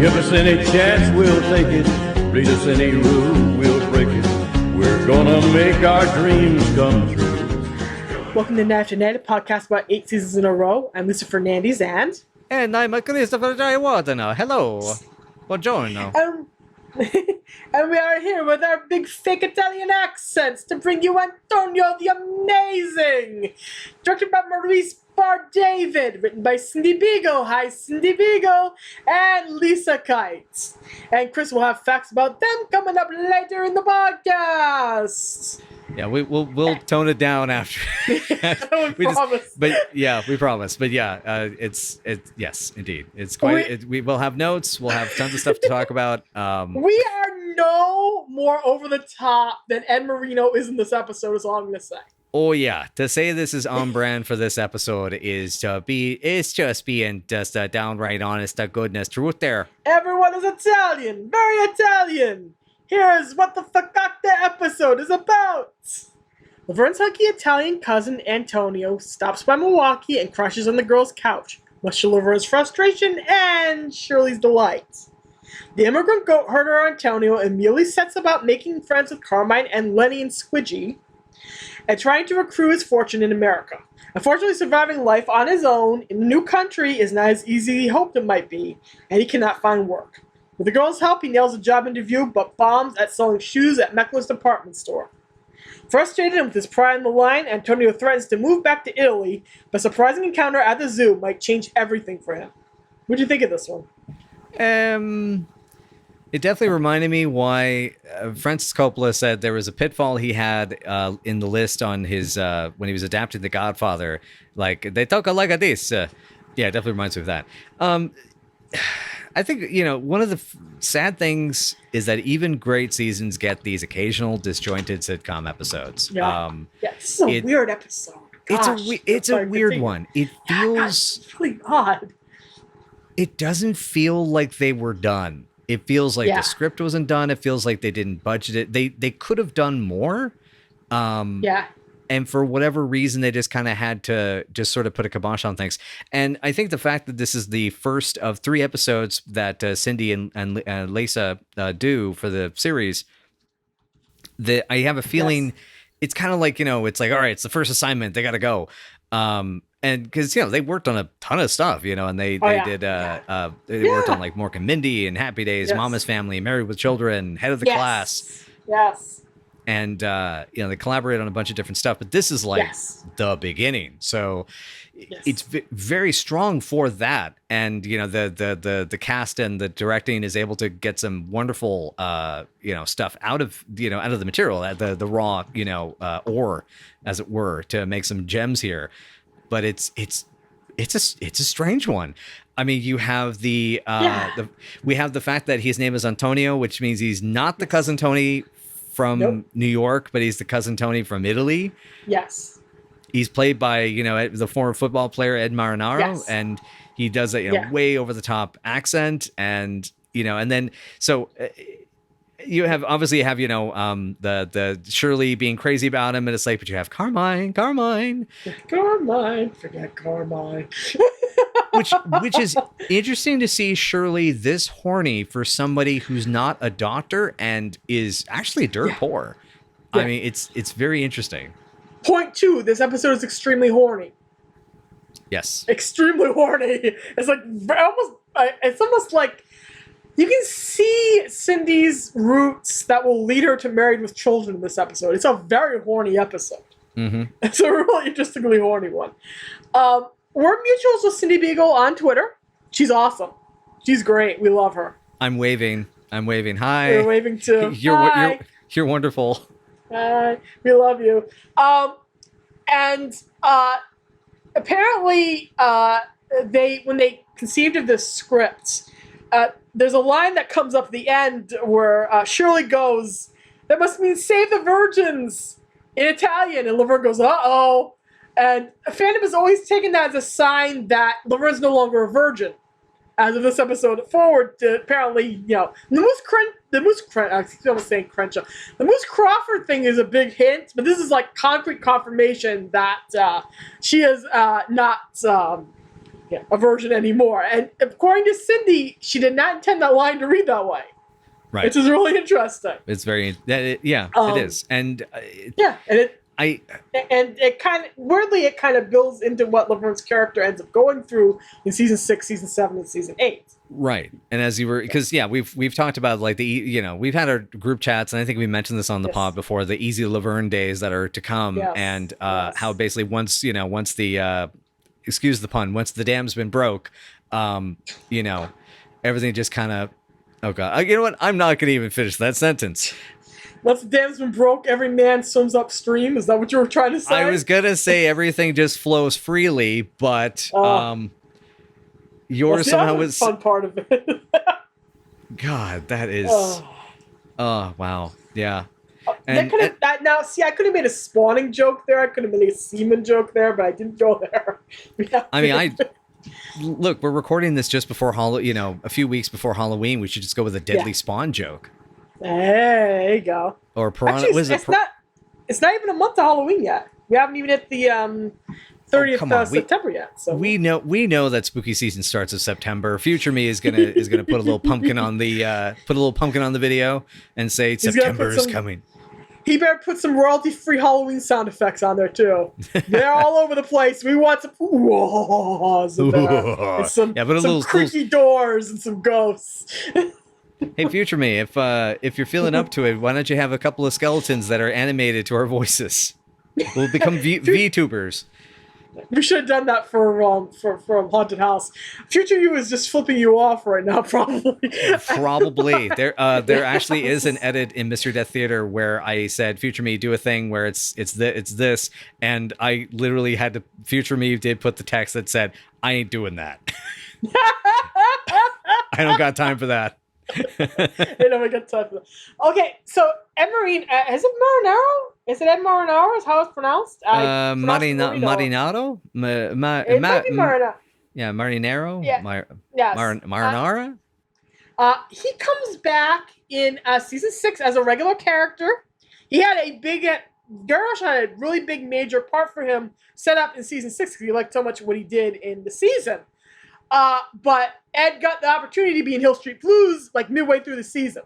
Give us any chance, we'll take it. Read us any rule, we'll break it. We're gonna make our dreams come true. Welcome to National United, podcast about 8 seasons in a row. I'm Lisa Fernandez, and I'm Christopher J. Wardner. Hello. Buongiorno. And we are here with our big fake Italian accents to bring you Antonio the Amazing. Directed by Maurice Bar-David, written by Cindy Beagle. Hi, Cindy Beagle. And Lisa Kite. And Chris will have facts about them coming up later in the podcast. Yeah, we'll tone it down after. we promise. We promise. But yeah, it's yes, indeed. It's quite. We will have notes. We'll have tons of stuff to talk about. We are no more over the top than Ed Marino is in this episode. Is all I'm gonna say. Oh yeah, to say this is on brand for this episode is just being downright honest to goodness truth there. Everyone is Italian, very Italian. Here's what the Fakakta episode is about. Laverne's hunky Italian cousin Antonio stops by Milwaukee and crashes on the girl's couch, much to Laverne's frustration and Shirley's delight. The immigrant goat herder Antonio immediately sets about making friends with Carmine and Lenny and Squidgy and trying to accrue his fortune in America. Unfortunately, surviving life on his own in a new country is not as easy as he hoped it might be, and he cannot find work. With the girl's help, he nails a job interview, but bombs at selling shoes at Meckler's department store. Frustrated and with his pride on the line, Antonio threatens to move back to Italy, but a surprising encounter at the zoo might change everything for him. What do you think of this one? It definitely reminded me why Francis Coppola said there was a pitfall he had in the list on his when he was adapting The Godfather. Like, they talk like this. Yeah, it definitely reminds me of that. I think, one of the sad things is that even great seasons get these occasional disjointed sitcom episodes. Yeah, it's a weird episode. Gosh, it's a weird one. It feels it's really odd. It doesn't feel like they were done. It feels like the script wasn't done. It feels like they didn't budget it. They could have done more. And for whatever reason, they just kind of had to just sort of put a kibosh on things. And I think the fact that this is the first of 3 episodes that Cindy and Lisa do for the series, that I have a feeling it's kind of like, it's like, all right, it's the first assignment. They got to go. And because, they worked on a ton of stuff, and they worked on like Mork and Mindy and Happy Days, Mama's Family, Married with Children, Head of the Class. Yes. And, they collaborate on a bunch of different stuff, but this is like the beginning. So it's very strong for that. And, the cast and the directing is able to get some wonderful, stuff out of the material, the raw, ore, as it were, to make some gems here. But it's a strange one. I mean, you have we have the fact that his name is Antonio, which means he's not the cousin Tony from New York, but he's the cousin Tony from Italy. Yes. He's played by, the former football player Ed Marinaro, and he does a way over the top accent, and and then so you have the Shirley being crazy about him, and it's like, but you have Carmine, forget Carmine. which is interesting to see Shirley this horny for somebody who's not a doctor and is actually dirt poor. I mean, it's very interesting. Point 2, this episode is extremely horny. Yes. Extremely horny. It's like it's almost like you can see Cindy's roots that will lead her to Married with Children in this episode. It's a very horny episode. Mm-hmm. It's a really interestingly horny one. We're mutuals with Cindy Beagle on Twitter. She's awesome. She's great. We love her. I'm waving. Hi. You're waving too. You're wonderful. Hi. We love you. Apparently, when they conceived of this script, there's a line that comes up at the end where Shirley goes, "That must mean save the virgins," in Italian, and Laverne goes, "Uh-oh." And fandom has always taken that as a sign that Laverne's no longer a virgin. As of this episode forward, apparently, the Moose Crawford thing is a big hint, but this is like concrete confirmation that she is not a version anymore. And according to Cindy, she did not intend that line to read that way. Right. Which is really interesting. It's very, it is. And it kind of weirdly it kind of builds into what Laverne's character ends up going through in season 6, season 7, and season 8. Right. And as you were, because we've talked about like we've had our group chats, and I think we mentioned this on the pod before, the easy Laverne days that are to come, and how basically once the excuse the pun, once the dam's been broke, everything just kind of, oh god, you know what? I'm not gonna even finish that sentence. Once the dam's been broke, every man swims upstream. Is that what you were trying to say? I was gonna say everything just flows freely, but yours somehow was fun part of it. God, that is. Oh wow, yeah. And I could have made a spawning joke there. I could have made a semen joke there, but I didn't go there. I mean, look, we're recording this just before a few weeks before Halloween. We should just go with a deadly spawn joke. There you go. Or piranha. Actually, it's not even a month to Halloween yet. We haven't even hit the 30th September yet. So we know that spooky season starts in September. Future me is gonna put a little pumpkin on the video and say September is coming. He better put some royalty-free Halloween sound effects on there too. They're all over the place. We want some oohs in there. And some creaky doors and some ghosts. Hey, future me, if you're feeling up to it, why don't you have a couple of skeletons that are animated to our voices? We'll become VTubers. We should have done that for Haunted House. Future you is just flipping you off right now, probably. Probably. There actually is an edit in Mystery Death Theater where I said, "Future me, do a thing where it's this," and I literally had to. Future me did put the text that said, "I ain't doing that." I don't got time for that. I never got time for that. Okay, so Ed Marine, is it Marinaro? Is it Ed Marinaro? Is how it's pronounced? Marinaro? It might be Marinaro. Yeah, Marinaro. Yeah. Yes. Marinara. He comes back in season 6 as a regular character. He had Garrosh had a really big major part for him set up in season 6 because he liked so much what he did in the season. But Ed got the opportunity to be in Hill Street Blues like midway through the season.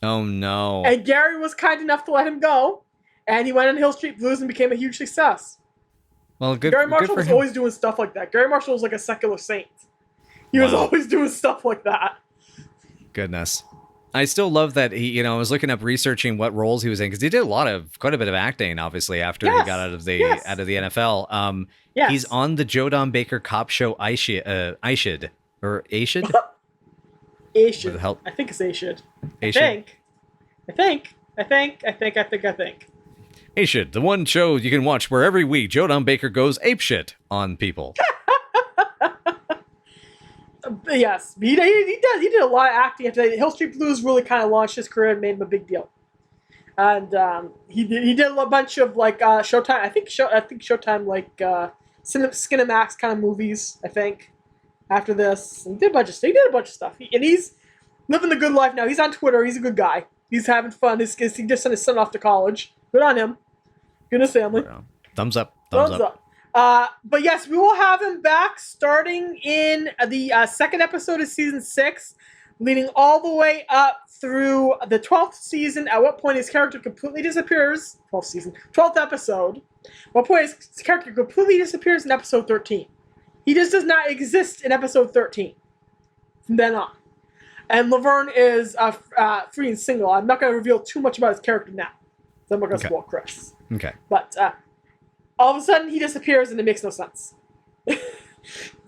Oh no! And Gary was kind enough to let him go, and he went on Hill Street Blues and became a huge success. Well, Gary Marshall was always doing stuff like that. Gary Marshall was like a secular saint. He was always doing stuff like that. Goodness. I still love that he, I was looking up researching what roles he was in because he did quite a bit of acting, obviously, after he got out of the NFL. He's on the Joe Don Baker cop show Aishid or Aishid. Aishid. I think it's Aishid. I think. Aishid, the one show you can watch where every week Joe Don Baker goes apeshit on people. Yes, he did a lot of acting after that. Hill Street Blues really kind of launched his career and made him a big deal. And he did a bunch of like Showtime. I think Showtime like Skinamax kind of movies. I think after this, and he did a bunch of stuff. He's living the good life now. He's on Twitter. He's a good guy. He's having fun. He just sent his son off to college. Good on him. Good on his family. Thumbs up. But yes, we will have him back starting in the second episode of season 6, leading all the way up through the 12th season, at what point his character completely disappears. 12th episode. At what point his character completely disappears in episode 13. He just does not exist in episode 13 from then on. And Laverne is free and single. I'm not going to reveal too much about his character now. So I'm not going to spoil Chris. Okay. But all of a sudden he disappears and it makes no sense to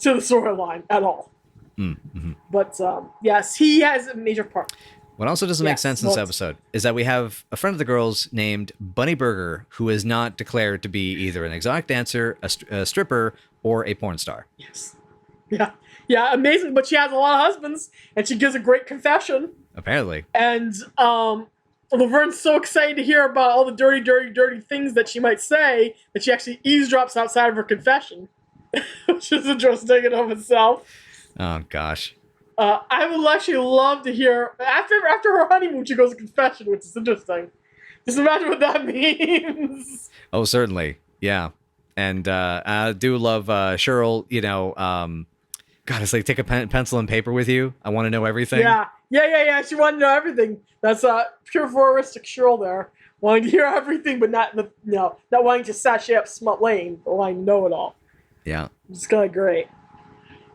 the storyline at all. Mm-hmm. But yes, he has a major part. What also doesn't make sense in this episode is that we have a friend of the girls named Bunny Burger who is not declared to be either an exotic dancer, a stripper, or a porn star. Yes. Yeah, amazing. But she has a lot of husbands, and she gives a great confession. Apparently. And Laverne's so excited to hear about all the dirty, dirty, dirty things that she might say that she actually eavesdrops outside of her confession, which is interesting in of itself. Oh, gosh. I would actually love to hear, after her honeymoon, she goes to confession, which is interesting. Just imagine what that means. Oh, certainly. Yeah. And I do love Shirley, God, it's like take a pencil and paper with you. I want to know everything. Yeah. She wanted to know everything. That's pure voyeuristic Shirl there. Wanting to hear everything, but not wanting to sashay up Smut Lane, but wanting to know it all. Yeah. It's kind of great.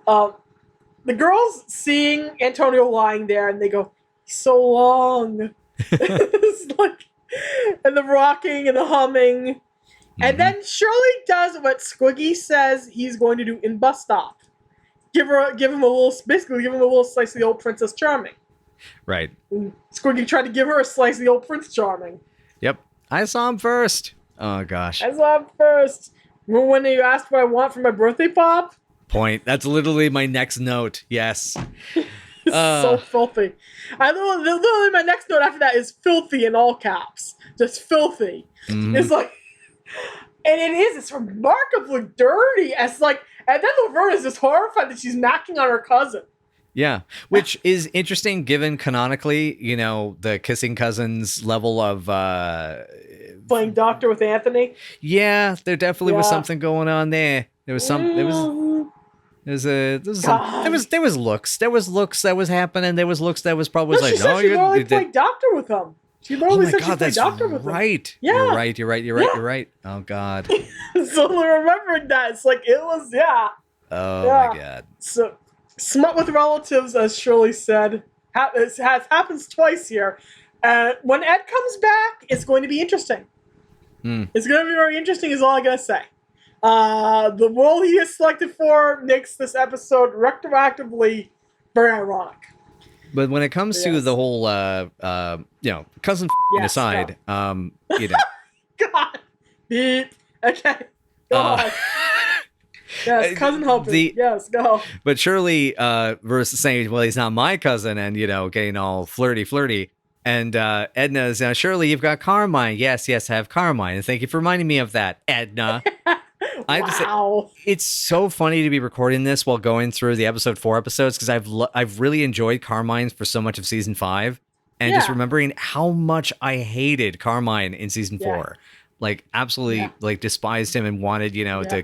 The girls seeing Antonio lying there, and they go, "He's so long." It's like, and the rocking and the humming. And then Shirley does what Squiggy says he's going to do in Bus Stop. Give him a little slice of the old Princess Charming. Right. And Squiggy tried to give her a slice of the old Prince Charming. Yep. I saw him first. Oh, gosh. I saw him first. Remember when you asked what I want for my birthday pop? Point. That's literally my next note. Yes. So filthy. Literally, my next note after that is filthy in all caps. Just filthy. Mm-hmm. It's like... And it's remarkably dirty. It's like, and then Laverne is just horrified that she's knocking on her cousin. Yeah, which is interesting given canonically, the kissing cousins level of playing doctor with Anthony. Yeah, there definitely was something going on there. There was looks. There was looks that was happening. There was looks that was probably She said she literally played doctor with him. She literally said she played doctor with him. Right. Yeah. You're right. Oh, God. So remembering that, it's like, it was, Oh, my God. So, smut with relatives, as Shirley said, happens twice here. When Ed comes back, it's going to be interesting. It's going to be very interesting is all I got to say. The role he is selected for makes this episode retroactively very ironic. But when it comes to the whole, cousin aside, God. Beep. Okay. Go on. Yes, cousin helping. Yes, go. But Shirley versus saying, well, he's not my cousin, and, getting all flirty. And Edna's, Shirley, you've got Carmine. Yes, I have Carmine. And thank you for reminding me of that, Edna. I have to say, it's so funny to be recording this while going through the episode 4 episodes because I've really enjoyed Carmine for so much of season 5, and just remembering how much I hated Carmine in season 4, like absolutely like despised him and wanted to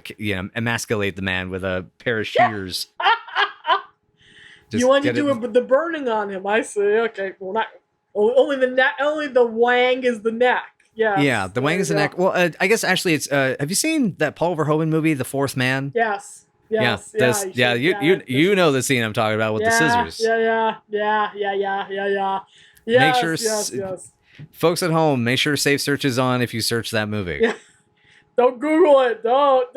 emasculate the man with a pair of shears. You want to do the burning on him? I see. Okay, well not only the neck, only the wang is the neck. Yeah, the wang is the neck. Well, I guess actually it's. Have you seen that Paul Verhoeven movie, The Fourth Man? Yes. You know the scene I'm talking about with the scissors. Yeah. Make sure, folks at home, make sure safe search is on if you search that movie. Yeah. Don't Google it. Don't.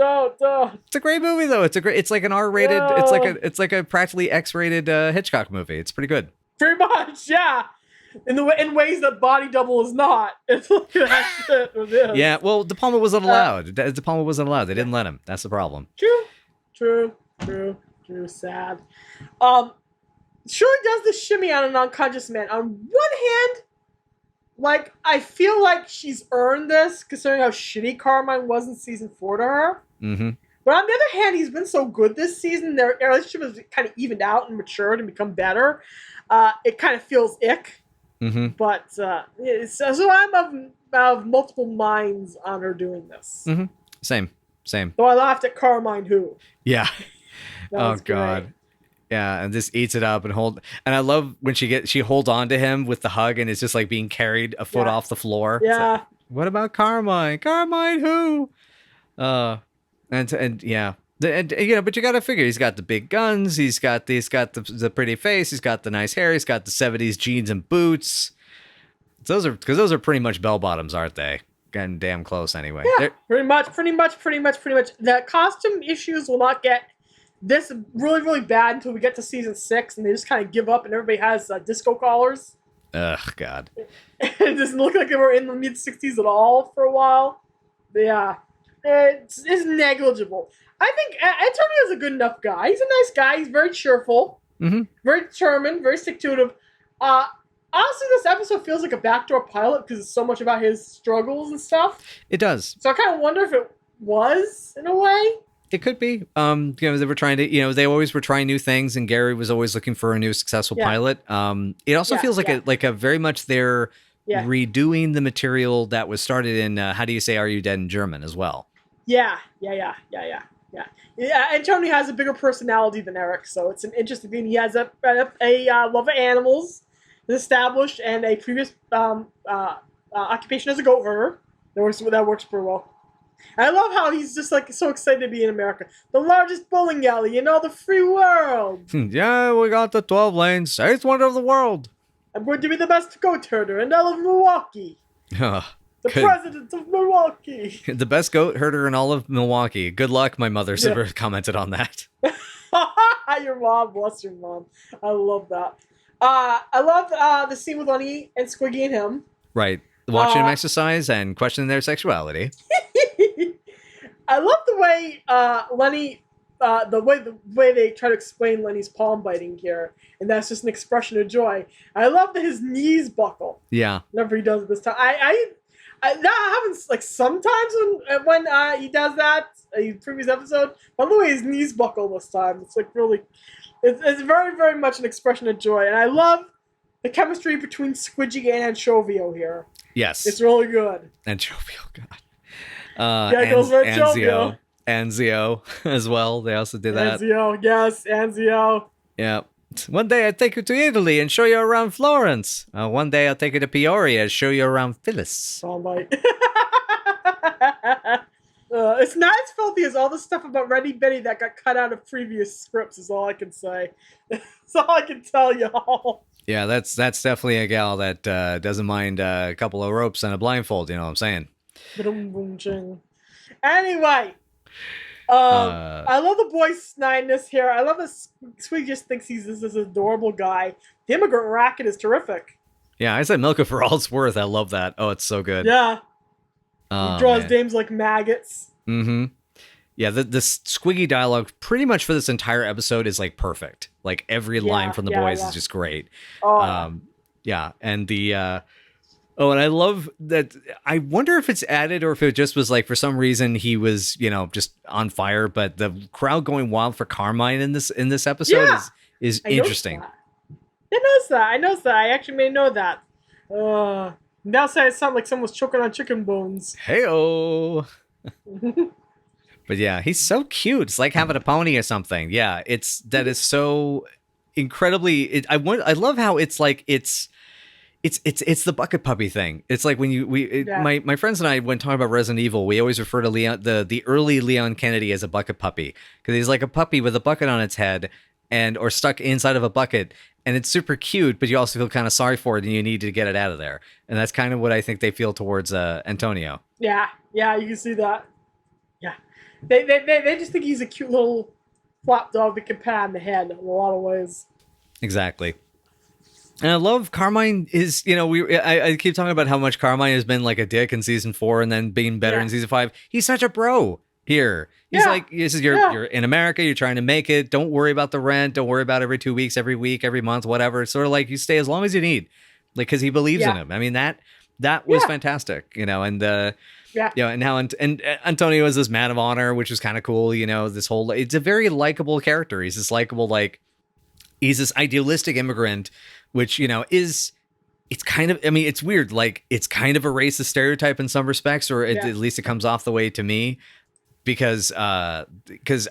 It's a great movie though. It's like an R-rated. No. It's like a practically X-rated Hitchcock movie. It's pretty good. Pretty much, yeah. In ways that Body Double is not. It's like that shit with this. Yeah, well, De Palma wasn't allowed. De Palma wasn't allowed. They didn't let him. That's the problem. True. Sad. Shirley does the shimmy on an unconscious man. On one hand, like, I feel like she's earned this, considering how shitty Carmine was in season 4 to her. Mm-hmm. But on the other hand, he's been so good this season. Their relationship has kind of evened out and matured and become better. It kind of feels ick. Mm-hmm. But so I'm of multiple minds on her doing this. Mm-hmm. Same. Though I laughed at Carmine, who. Yeah. Oh God. Great. Yeah, and just eats it up and I love when she holds on to him with the hug and it's just like being carried a foot off the floor. Yeah. Like, what about Carmine? Carmine who? And yeah. But you got to figure he's got the big guns, he's got the pretty face, he's got the nice hair, he's got the 70s jeans and boots. Those are pretty much bell bottoms, aren't they? Getting damn close anyway. Yeah, pretty much. The costume issues will not get this really, really bad until we get to season 6, and they just kind of give up, and everybody has disco collars. Ugh, God. It doesn't look like they were in the mid-60s at all for a while. Yeah, it's negligible. I think Antonio's a good enough guy. He's a nice guy. He's very cheerful, very determined, very stick-to-itive. Honestly, this episode feels like a backdoor pilot because it's so much about his struggles and stuff. It does. So I kind of wonder if it was, in a way. It could be. They were trying to, they always were trying new things, and Gary was always looking for a new successful pilot. It also feels like a very much they're redoing the material that was started in How Do You Say Are You Dead in German as well. Yeah. Yeah. Antonio has a bigger personality than Eric, so it's an interesting thing. He has a love of animals established and a previous occupation as a goat herder. That works pretty well. I love how he's just like so excited to be in America. The largest bowling alley in all the free world. Yeah, we got the 12 lanes. Eighth wonder of the world. I'm going to be the best goat herder in all of Milwaukee. The president of Milwaukee. The best goat herder in all of Milwaukee. Good luck, my mother commented on that. Your mom, bless your mom. I love that. I love the scene with Lenny and Squiggy and him. Right. Watching them exercise and questioning their sexuality. I love the way Lenny, the way they try to explain Lenny's palm biting here, and that's just an expression of joy. I love that his knees buckle. Yeah. Whenever he does it this time, I that happens like sometimes when he does that in previous episode. By the way, his knees buckle this time. It's like really, it's very very much an expression of joy, and I love the chemistry between Squidgy and Anchovio here. Yes, it's really good. Anchovio, God. Anzio. Anzio as well. They also did that. Anzio, yes, Anzio. Yeah. One day I'll take you to Italy and show you around Florence. One day I'll take you to Peoria and show you around Phyllis. It's not as filthy as all the stuff about Reddy Betty that got cut out of previous scripts is all I can say. That's all I can tell y'all. Yeah, that's definitely a gal that doesn't mind a couple of ropes and a blindfold, you know what I'm saying? Anyway, I love the boy's snidiness here. I love that Squeak just thinks he's this adorable guy. The immigrant racket is terrific. Yeah, I said milk it for all it's worth. I love that. Oh, it's so good. Yeah. He draws dames like maggots. Mm-hmm. Yeah, the Squiggy dialogue pretty much for this entire episode is like perfect. Like every line from the boys is just great. Yeah, and the and I love that. I wonder if it's added or if it just was like for some reason he was, just on fire. But the crowd going wild for Carmine in this episode is interesting. I noticed that. I actually may know that. Now it sounds like someone was choking on chicken bones. Hey-oh. But yeah, he's so cute. It's like having a pony or something. Yeah, that is so incredibly. I love how it's like it's the bucket puppy thing. It's like when my friends and I, when talking about Resident Evil, we always refer to Leon, the early Leon Kennedy as a bucket puppy because he's like a puppy with a bucket on its head or stuck inside of a bucket, and it's super cute. But you also feel kind of sorry for it, and you need to get it out of there. And that's kind of what I think they feel towards Antonio. Yeah, you can see that. Yeah, they just think he's a cute little flop dog that can pat on the head in a lot of ways. Exactly. And I love Carmine is, I keep talking about how much Carmine has been like a dick in season 4 and then being better in season 5. He's such a bro here. He's like, you're in America, you're trying to make it. Don't worry about the rent. Don't worry about every 2 weeks, every week, every month, whatever. It's sort of like you stay as long as you need, like, because he believes in him. I mean, that was fantastic, and and how and Antonio is this man of honor, which is kind of cool. This whole, it's a very likable character. He's this likable, like, he's this idealistic immigrant, which, it's kind of, I mean, it's weird. Like, it's kind of a racist stereotype in some respects, or at least it comes off the way to me. Because I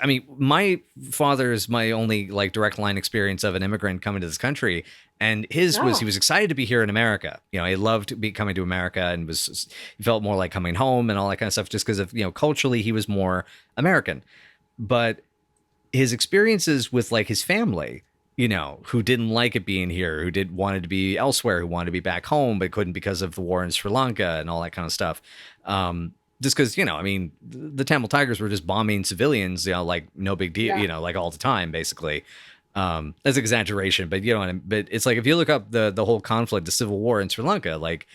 mean, my father is my only like direct line experience of an immigrant coming to this country, and his was he was excited to be here in America. He loved coming to America, and he felt more like coming home and all that kind of stuff, just because of culturally he was more American. But his experiences with like his family, who didn't like it being here, who wanted to be elsewhere, who wanted to be back home but couldn't because of the war in Sri Lanka and all that kind of stuff. Just because, I mean, the Tamil Tigers were just bombing civilians, like no big deal, like all the time, basically. That's exaggeration, but but it's like if you look up the whole conflict, the civil war in Sri Lanka, like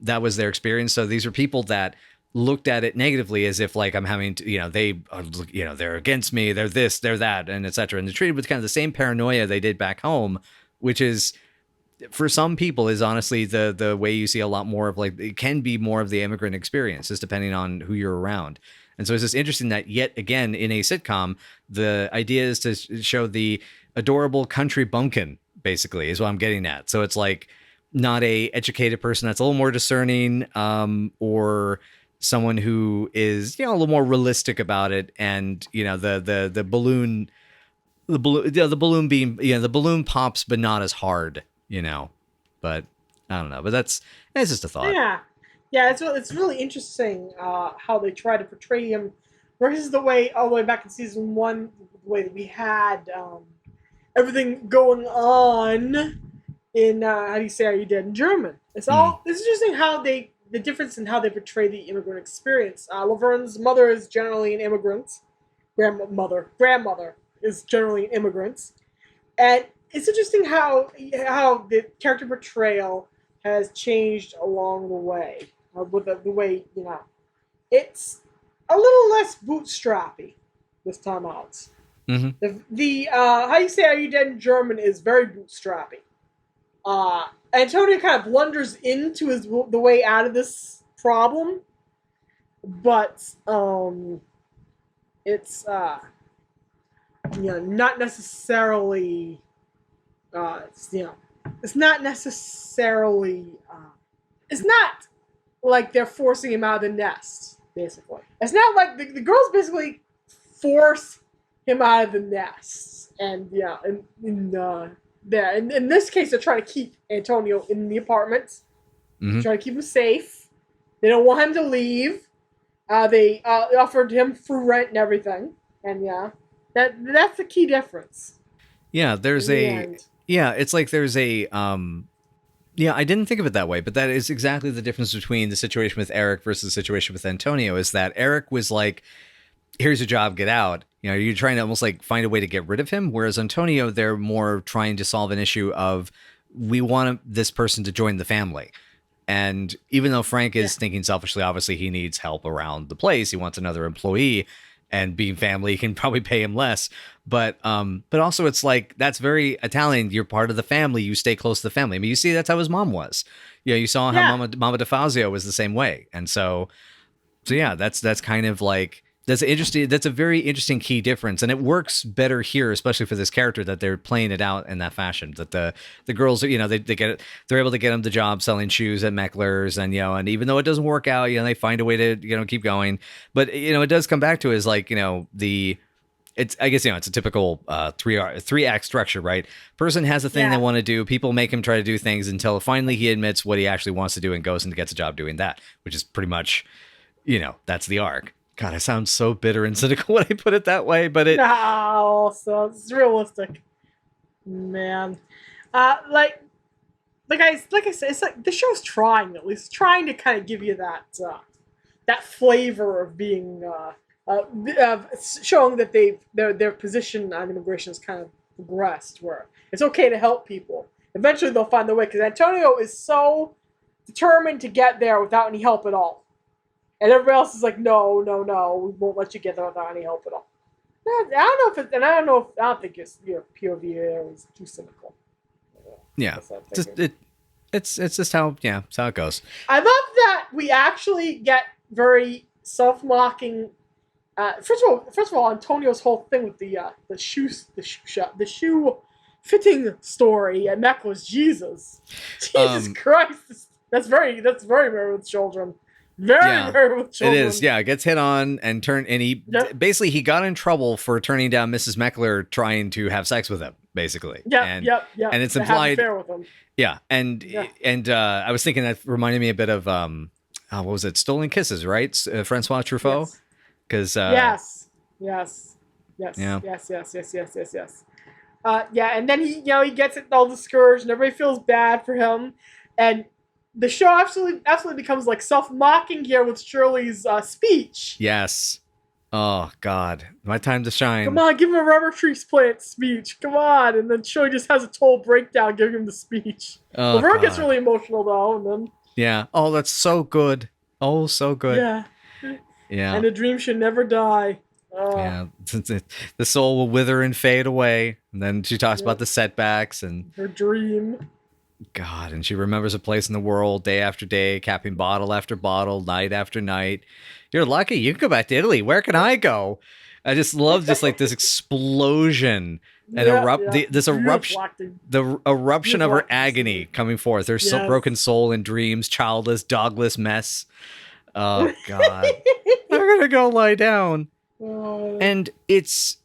that was their experience. So these are people that looked at it negatively as if like I'm having to, they are, they're against me, they're this, they're that, and etc. And they're treated with kind of the same paranoia they did back home, which is, for some people, is honestly the way you see a lot more of like, it can be more of the immigrant experience, just depending on who you're around. And so it's just interesting that yet again in a sitcom, the idea is to show the adorable country bumpkin, basically, is what I'm getting at. So it's like not a educated person that's a little more discerning, or someone who is, a little more realistic about it, and the balloon. The balloon beam, the balloon pops, but not as hard, But I don't know. But it's just a thought. Yeah. It's really interesting how they try to portray him versus the way all the way back in season 1, the way that we had everything going on in how do you say "Are you dead" in German. It's interesting how the difference in how they portray the immigrant experience. Laverne's mother is generally an immigrant. Grandmother is generally an immigrant, and it's interesting how the character portrayal has changed along the way. With the way it's a little less bootstrappy this time out. Mm-hmm. The how you say "Are you dead" in German is very bootstrappy. Antonio kind of blunders into the way out of this problem, but it's not necessarily it's not necessarily it's not like they're forcing him out of the nest, basically. It's not like the girls basically force him out of the nest, and in this case they're trying to keep Antonio in the apartment, trying to keep him safe. They don't want him to leave. They offered him free rent and everything, and that's the key difference. Yeah, it's like there's a I didn't think of it that way, but that is exactly the difference between the situation with Eric versus the situation with Antonio, is that Eric was like, here's your job, get out. You're trying to almost like find a way to get rid of him, whereas Antonio, they're more trying to solve an issue of, we want this person to join the family. And even though Frank is thinking selfishly, obviously he needs help around the place. He wants another employee, and being family can probably pay him less. But also it's like, that's very Italian. You're part of the family. You stay close to the family. I mean, you see, that's how his mom was. You saw how Mama DeFazio was the same way. And so yeah, that's kind of like, that's interesting. That's a very interesting key difference, and it works better here, especially for this character, that they're playing it out in that fashion. That the girls, they're able to get him the job selling shoes at Meckler's, and and even though it doesn't work out, they find a way to keep going. But it does come back to is like it's it's a typical three act structure, right? Person has a thing they want to do. People make him try to do things until finally he admits what he actually wants to do and goes and gets a job doing that, which is pretty much that's the arc. God, I sound so bitter and cynical when I put it that way, but so it's realistic, man. Like I said, it's like the show's trying, at least trying to kind of give you that flavor of being showing that their position on immigration has kind of progressed, where it's okay to help people. Eventually, they'll find their way, because Antonio is so determined to get there without any help at all. And everybody else is like, no, we won't let you get there without any help at all. I don't think your POV there is too cynical. Yeah, it's just how it's how it goes. I love that we actually get very self-mocking. First of all, Antonio's whole thing with the shoe fitting story at Meckler's, Jesus Christ, that's very Married with Children. Very with children. It is, it gets hit on and he basically he got in trouble for turning down Mrs. Meckler trying to have sex with him, basically. And it's implied. Have an affair with him. Yeah, and I was thinking that reminded me a bit of what was it? Stolen Kisses, right? Francois Truffaut. Because yes. And then he gets it all discouraged, and everybody feels bad for him, and the show absolutely becomes like self-mocking here with Shirley's speech. Yes. Oh, God. My time to shine. Come on, give him a rubber tree plant speech. Come on. And then Shirley just has a total breakdown giving him the speech. Oh, Laverne gets really emotional, though. And then yeah. Oh, that's so good. Oh, so good. Yeah. Yeah. And a dream should never die. Yeah. The soul will wither and fade away. And then she talks about the setbacks and her dream. God, and she remembers a place in the world day after day, capping bottle after bottle, night after night. You're lucky. You can go back to Italy. Where can I go? I just love this explosion and the eruption of her agony coming forth. Her broken soul and dreams, childless, dogless mess. Oh God. I'm going to go lie down. And it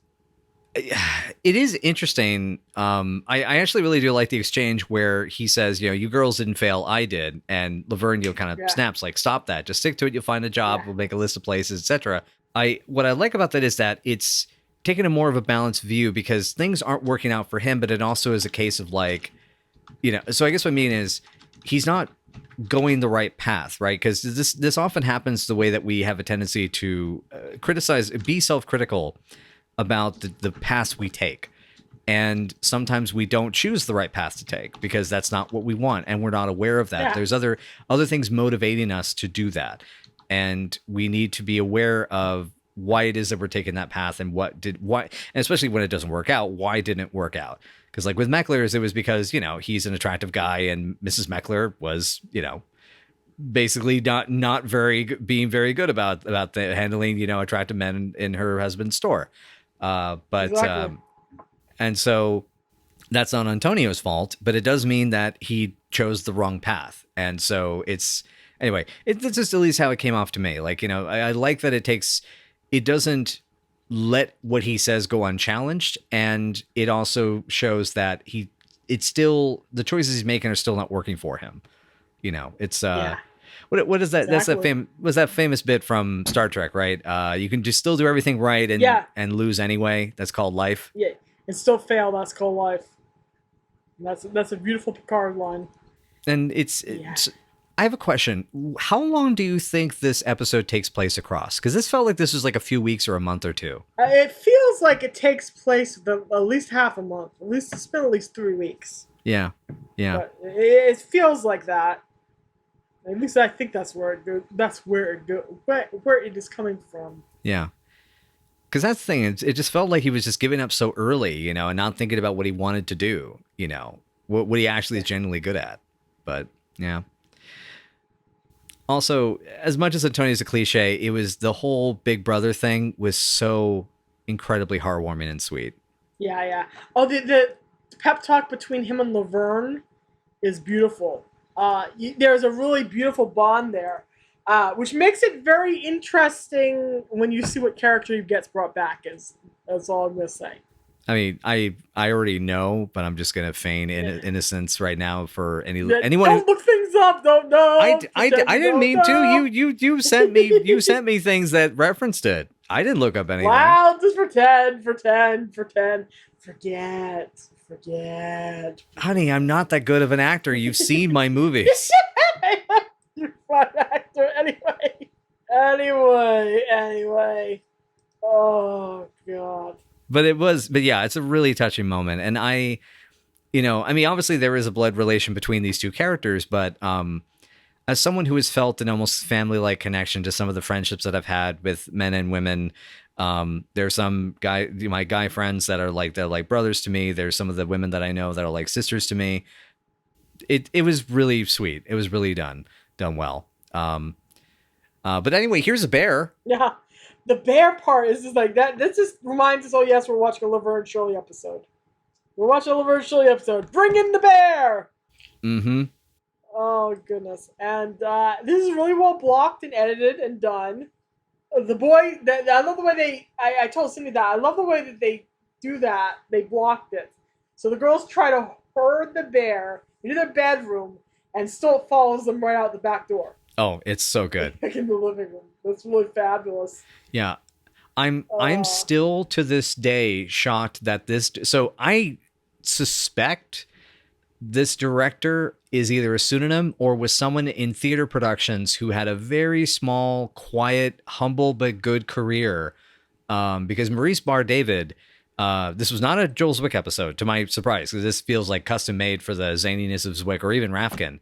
is interesting. I actually really do like the exchange where he says, you girls didn't fail, I did. And Laverne, kind of snaps like, stop that. Just stick to it. You'll find a job. We'll make a list of places, etc. What I like about that is that it's taking a more of a balanced view because things aren't working out for him, but it also is a case of like, so I guess what I mean is he's not going the right path, right? Because this often happens the way that we have a tendency to be self-critical about the paths we take. And sometimes we don't choose the right path to take because that's not what we want. And we're not aware of that. Yeah. There's other things motivating us to do that. And we need to be aware of why it is that we're taking that path and why, and especially when it doesn't work out, why didn't it work out? Because like with Meckler's, it was because, he's an attractive guy and Mrs. Meckler was, basically not being very good about handling, attractive men in her husband's store. Exactly. And so that's not Antonio's fault, but it does mean that he chose the wrong path. And so it's just at least how it came off to me. Like, I like that it doesn't let what he says go unchallenged. And it also shows that the choices he's making are still not working for him. It's, what is that? Exactly. Was that famous bit from Star Trek, right? You can just still do everything right and lose anyway. That's called life. Yeah. And still fail. That's called life. And that's a beautiful Picard line. And it's I have a question. How long do you think this episode takes place across? Because this felt like this was like a few weeks or a month or two. It feels like it takes place at least half a month. It's been at least 3 weeks. Yeah. But it feels like that. At least I think that's where it goes. That's where it is coming from. Yeah. Because that's the thing. It just felt like he was just giving up so early, and not thinking about what he wanted to do, what he actually is genuinely good at. But yeah. Also, as much as Antonio's a cliche, it was the whole Big Brother thing was so incredibly heartwarming and sweet. Yeah. Oh, the pep talk between him and Laverne is beautiful. There's a really beautiful bond there, which makes it very interesting when you see what character he gets brought back as. That's all I'm going to say. I mean, I already know, but I'm just gonna feign innocence right now for anyone. Don't look things up. Don't know. I didn't mean to. You sent me things that referenced it. I didn't look up anything. Wow, just pretend. Forget. Honey, I'm not that good of an actor. You've seen my movies. You're a fun actor anyway. Oh God. But yeah, it's a really touching moment. And obviously there is a blood relation between these two characters, but as someone who has felt an almost family-like connection to some of the friendships that I've had with men and women, there's some my guy friends they're like brothers to me. There's some of the women that I know that are like sisters to me. It was really sweet. It was really done well. But anyway, here's a bear. Yeah. The bear part is just like that. This just reminds us, oh yes, we're watching a Laverne and Shirley episode. Bring in the bear! Mm-hmm. Oh, goodness. And this is really well blocked and edited and done. The boy, I love the way I told Cindy that, I love the way that they do that. They blocked it. So the girls try to herd the bear into their bedroom and still it follows them right out the back door. Oh, it's so good. In the living room. That's really fabulous. Yeah. I'm still to this day shocked that so I suspect this director is either a pseudonym or was someone in theater productions who had a very small, quiet, humble, but good career. Because Maurice Bar-David, this was not a Joel Zwick episode, to my surprise, because this feels like custom made for the zaniness of Zwick or even Rafkin.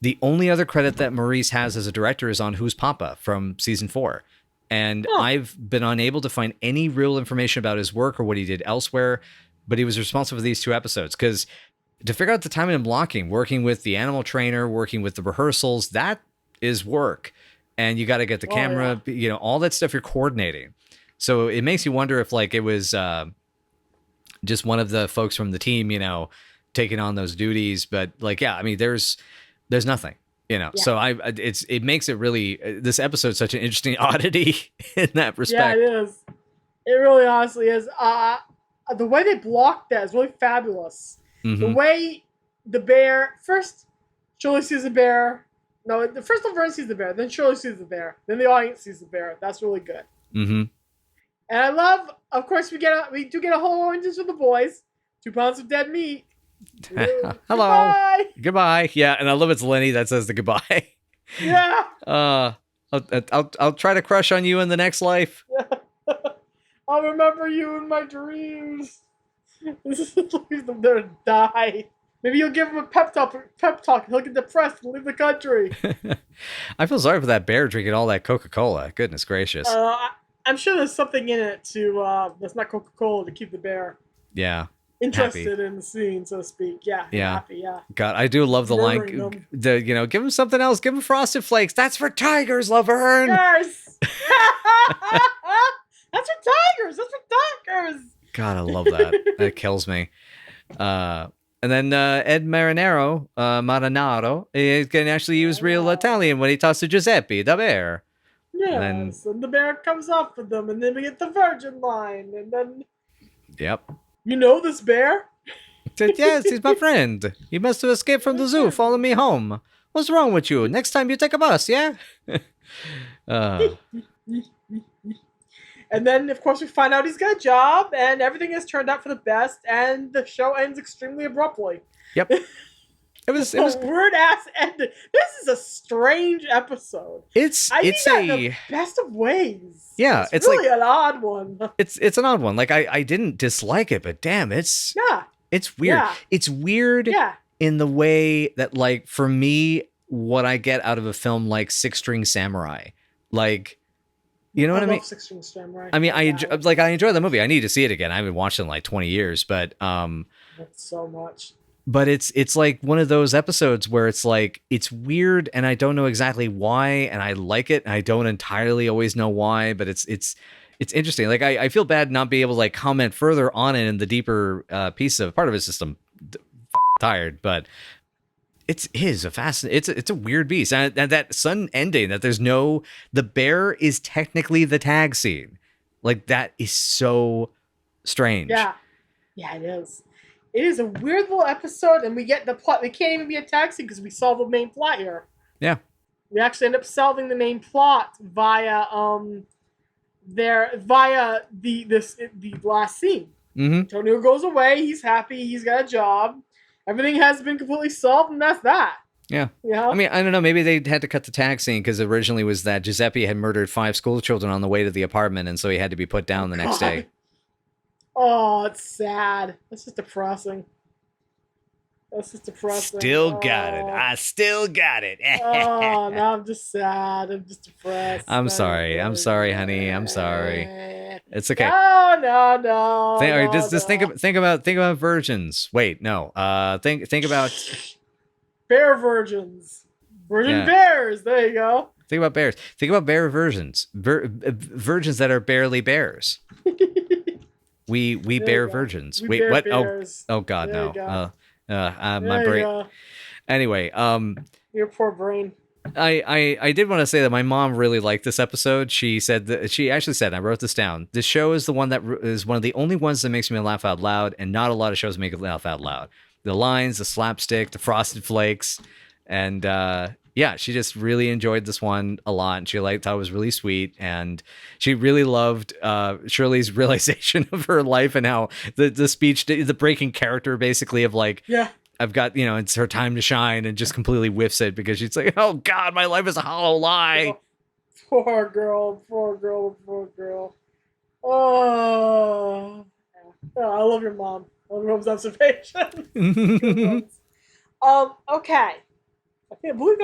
The only other credit that Maurice has as a director is on Who's Papa from season 4. And I've been unable to find any real information about his work or what he did elsewhere, but he was responsible for these 2 episodes. Because to figure out the timing and blocking, working with the animal trainer, working with the rehearsals, that is work. And you got to get the camera, all that stuff you're coordinating. So it makes you wonder if it was just one of the folks from the team, taking on those duties. But there's nothing. So it makes it really, this episode such an interesting oddity in that respect. Yeah, it is. It really honestly is. The way they blocked that is really fabulous. Mm-hmm. The way the bear, first Shirley sees the bear. No, first Laverne sees the bear, then Shirley sees the bear, then the audience sees the bear. That's really good. Mm-hmm. And I love, of course, we do get a whole oranges for the boys. 2 pounds of dead meat. Hello. Goodbye. Yeah, and I love it's Lenny that says the goodbye. Yeah. I'll try to crush on you in the next life. I'll remember you in my dreams. Leave them there to die. Maybe you'll give him a pep talk and he'll get depressed and leave the country. I feel sorry for that bear drinking all that Coca-Cola. Goodness gracious. I'm sure there's something in it that's not Coca-Cola to keep the bear. Yeah. Interested in the scene, so to speak. Yeah. Happy, yeah. God, I do love the line. Give him something else. Give him Frosted Flakes. That's for tigers, Laverne. Yes. That's for tigers. That's for tigers. God, I love that. That kills me. And then Ed Marinaro, can actually use real Italian when he talks to Giuseppe, the bear. Yes, and the bear comes up with them, and then we get the virgin line, and then... Yep. You know this bear? Said, yes, he's my friend. He must have escaped from the zoo. Follow me home. What's wrong with you? Next time you take a bus, yeah? And then, of course, we find out he's got a job, and everything has turned out for the best, and the show ends extremely abruptly. Yep. It was a weird ass ending. This is a strange episode. It's the best of ways. Yeah, it's really an odd one. It's an odd one. Like I didn't dislike it, but damn, it's weird. Yeah. It's weird in the way that, like, for me, what I get out of a film like Six String Samurai, like, you know what I mean? Six String Samurai. I mean, I enjoy the movie. I need to see it again. I haven't watched it in like 20 years, but so much. But it's like one of those episodes where it's like, it's weird and I don't know exactly why, and I like it and I don't entirely always know why, but it's interesting. Like I feel bad not being able to like comment further on it in the deeper piece of part of his system. Tired, but it's a fascinating, it's a weird beast. And that sudden ending that the bear is technically the tag scene. Like that is so strange. Yeah, it is. It is a weird little episode, and we get the plot. We can't even be a taxi because we solve the main plot here. Yeah. We actually end up solving the main plot via the last scene. Mm-hmm. Antonio goes away. He's happy. He's got a job. Everything has been completely solved, and that's that. Yeah. Yeah. I mean, I don't know. Maybe they had to cut the tag scene because originally was that Giuseppe had murdered 5 school children on the way to the apartment, and so he had to be put down the next day. Oh, it's sad. That's just depressing. Still got it. I still got it. Oh, now I'm just sad. I'm just depressed. I'm sorry. I'm sorry, honey. I'm sorry. It's okay. No. Just think about virgins. Wait, no. Think about bear virgins. Virgin bears. There you go. Think about bears. Think about bear virgins. Virgins that are barely bears. We bear virgins. We Wait, bear what? Bears. Oh God, there no. My brain. Go. Anyway, your poor brain. I did want to say that my mom really liked this episode. She actually said, I wrote this down. This show is one of the only ones that makes me laugh out loud, and not a lot of shows make me laugh out loud. The lines, the slapstick, the Frosted Flakes, and she just really enjoyed this one a lot. And she thought it was really sweet, and she really loved Shirley's realization of her life and how the speech, the breaking character, basically of like, I've got, it's her time to shine, and just completely whiffs it because she's like, oh God, my life is a hollow lie. Oh, poor girl. Oh, I love your mom. I love your mom's observation. Okay. I believe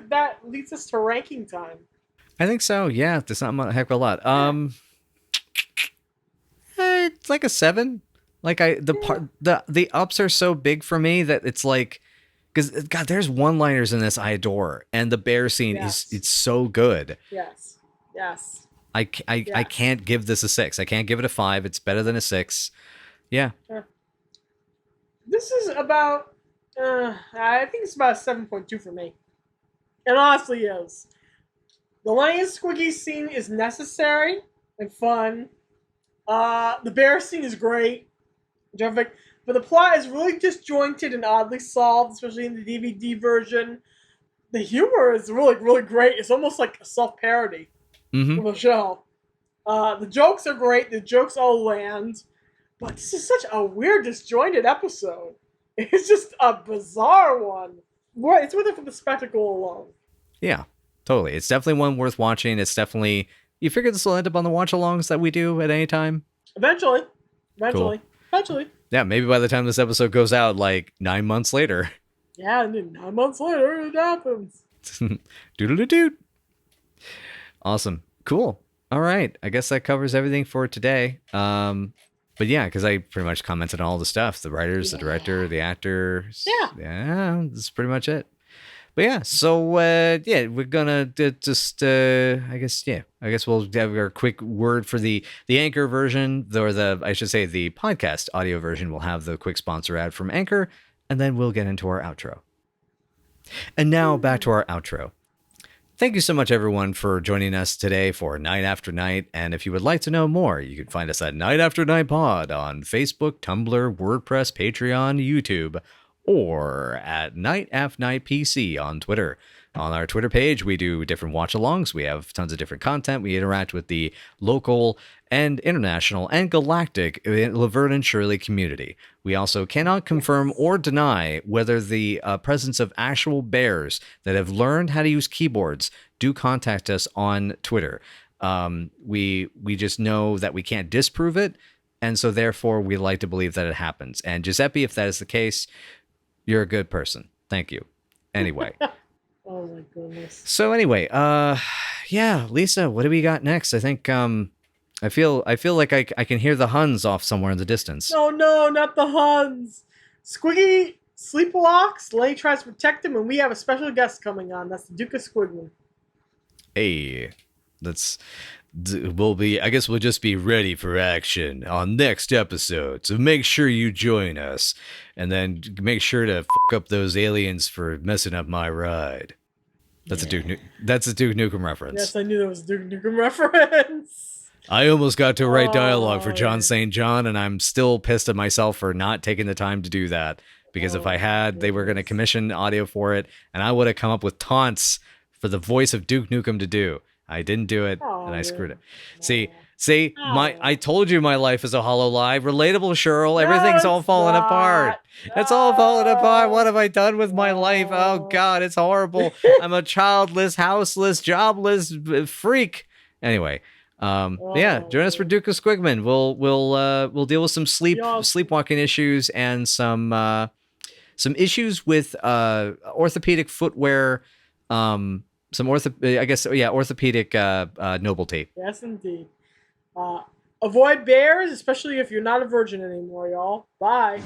that leads us to ranking time. I think so. Yeah, there's not a heck of a lot. It's like a 7. Like the ups are so big for me that it's like, because God, there's one-liners in this I adore, and the bear scene it's so good. Yes. I can't give this a 6. I can't give it a 5. It's better than a 6. Yeah. Sure. This is about. I think it's about a 7.2 for me. It honestly is. The Lenny and Squiggy scene is necessary and fun. The bear scene is great. Terrific. But the plot is really disjointed and oddly solved, especially in the DVD version. The humor is really, really great. It's almost like a self-parody of the show. The jokes are great. The jokes all land. But this is such a weird, disjointed episode. It's just a bizarre one. It's worth it for the spectacle alone. Yeah, totally. It's definitely one worth watching. It's definitely... You figure this will end up on the watch-alongs that we do at any time? Eventually. Cool. Eventually. Yeah, maybe by the time this episode goes out, like 9 months later. Yeah, and then 9 months later, it happens. Doodle-doo-doo. Awesome. Cool. All right. I guess that covers everything for today. But yeah, because I pretty much commented on all the stuff. The writers, the director, the actors. Yeah, that's pretty much it. But yeah, so we're gonna just I guess we'll have our quick word for the Anchor version, or I should say the podcast audio version. We'll have the quick sponsor ad from Anchor, and then we'll get into our outro. And now back to our outro. Thank you so much, everyone, for joining us today for Night After Night. And if you would like to know more, you can find us at Night After Night Pod on Facebook, Tumblr, WordPress, Patreon, YouTube, or at Night After Night PC on Twitter. On our Twitter page, we do different watch-alongs. We have tons of different content. We interact with the local and international and galactic Laverne and Shirley community. We also cannot confirm or deny whether the presence of actual bears that have learned how to use keyboards do contact us on Twitter. We just know that we can't disprove it, and so therefore we like to believe that it happens. And Giuseppe, if that is the case, you're a good person. Thank you. Anyway. Oh my goodness. So anyway, yeah, Lisa, what do we got next? I think I feel like I can hear the Huns off somewhere in the distance. No, not the Huns. Squiggy sleepwalks. Lenny tries to protect him, and we have a special guest coming on. That's the Duke of Squigman. Hey, I guess we'll just be ready for action on next episode. So make sure you join us, and then make sure to fuck up those aliens for messing up my ride. That's a Duke Nukem reference. Yes, I knew that was a Duke Nukem reference. I almost got to write dialogue for John St. John, and I'm still pissed at myself for not taking the time to do that. Because if I had, they were going to commission audio for it, and I would have come up with taunts for the voice of Duke Nukem to do. I didn't do it, and I screwed it. See, I told you my life is a hollow lie. Relatable, Shirley. Everything's all falling apart. It's all falling apart. What have I done with my life? Oh God, it's horrible. I'm a childless, houseless, jobless freak. Anyway, yeah, join us for Duke of Squigman. We'll deal with some sleepwalking issues and some issues with orthopedic footwear. Orthopedic novelty. Yes, indeed. Avoid bears, especially if you're not a virgin anymore, y'all. Bye.